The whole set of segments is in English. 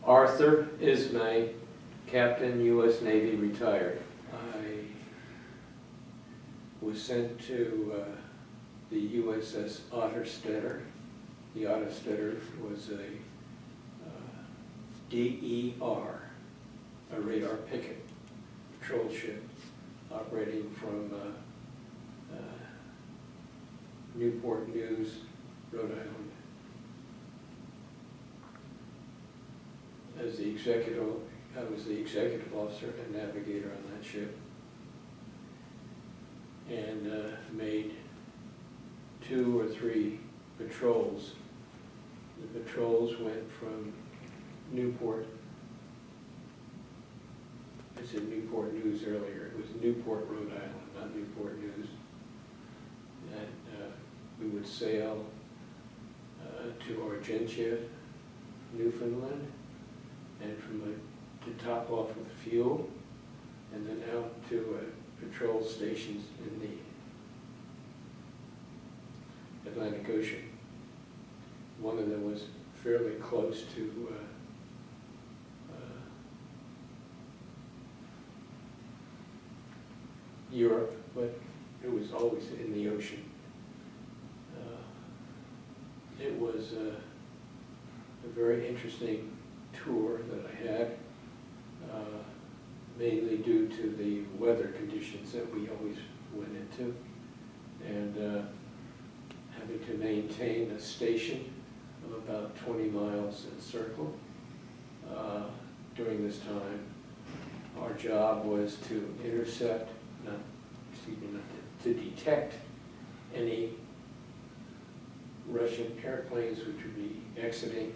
Arthur Ismay, Captain, U.S. Navy, retired. I was sent to the USS Otterstetter. The Otterstetter was a DER, a radar picket patrol ship operating from Newport News, Rhode Island. As the executive, I was the executive officer and navigator on that ship, and made 2 or 3 patrols. The patrols went from Newport, I said Newport News earlier, it was Newport, Rhode Island, not Newport News. And we would sail to Argentia, Newfoundland, and to top off with fuel, and then out to patrol stations in the Atlantic Ocean. One of them was fairly close to Europe, but it was always in the ocean. It was a very interesting tour that I had, mainly due to the weather conditions that we always went into, and having to maintain a station of about 20 miles in circle. During this time, our job was to intercept, to detect any Russian airplanes which would be exiting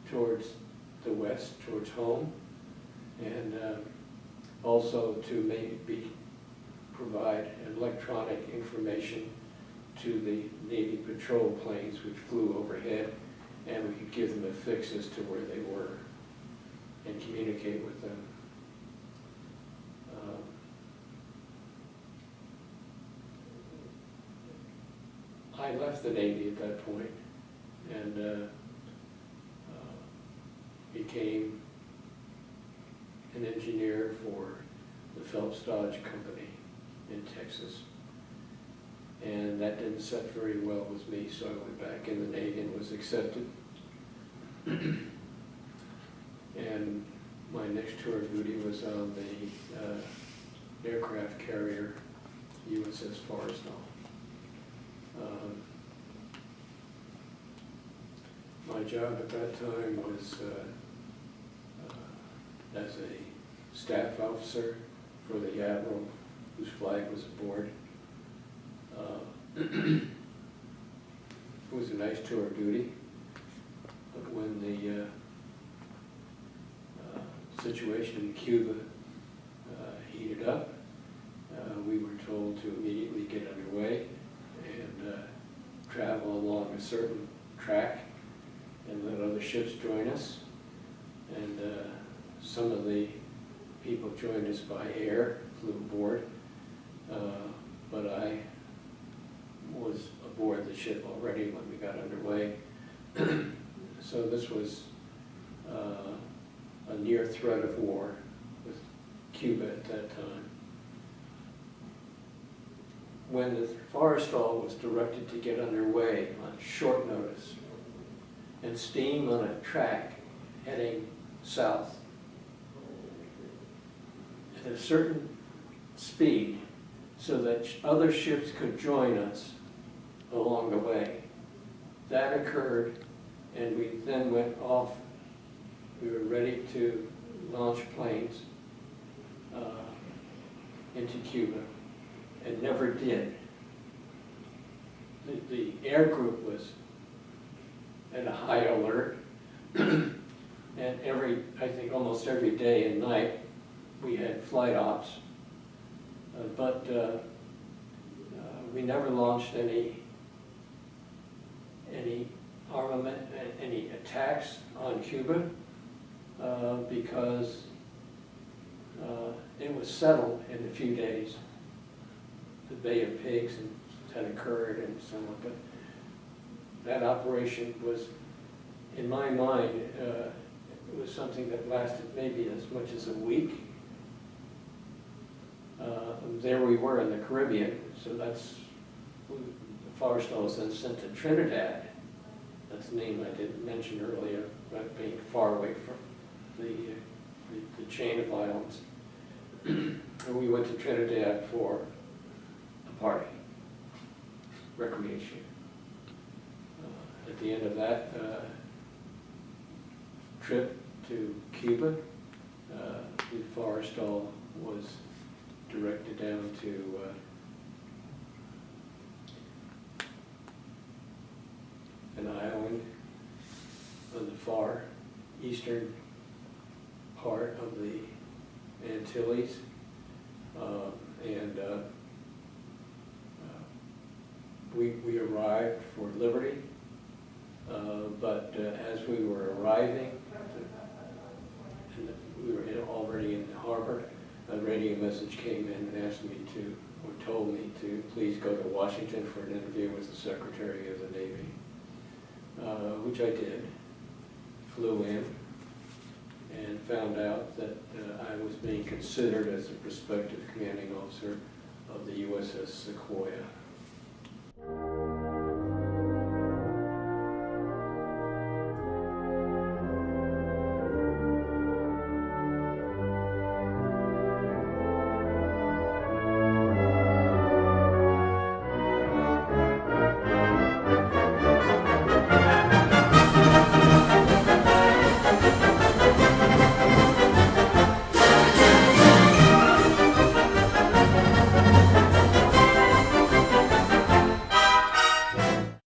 towards the west, towards home, and also to maybe provide electronic information to the Navy patrol planes which flew overhead, and we could give them a fix as to where they were and communicate with them. I left the Navy at that point and became an engineer for the Phelps Dodge Company in Texas. And that didn't set very well with me, so I went back in the Navy and was accepted. And my next tour of duty was on the aircraft carrier USS Forrestal. My job at that time was as a staff officer for the admiral whose flag was aboard. It was a nice tour of duty, but when the situation in Cuba heated up, we were told to immediately get underway and travel along a certain track and let other ships join us. And some of the people joined us by air, flew aboard, but I was aboard the ship already when we got underway. So this was a near threat of war with Cuba at that time. When the Forrestal was directed to get underway on short notice and steam on a track heading south at a certain speed so that other ships could join us along the way. That occurred, and we then went off. We were ready to launch planes into Cuba, and never did. The air group was at a high alert, and I think almost every day and night, we had flight ops, but we never launched any armament, any attacks on Cuba, because it was settled in a few days. The Bay of Pigs had occurred and so on, but that operation was in my mind, it was something that lasted maybe as much as a week. There we were in the Caribbean, so that's, Forrestal was then sent to Trinidad. That's the name I didn't mention earlier, about being far away from the chain of islands. And we went to Trinidad for a party, recreation. At the end of that trip to Cuba, the Forrestal was directed down to an island on the far eastern part of the Antilles, and we arrived for Liberty, but as we were arriving, and we were already in the harbor, a radio message came in and asked me to, or told me to please go to Washington for an interview with the Secretary of the Navy, which I did. Flew in and found out that I was being considered as a prospective commanding officer of the USS Sequoia.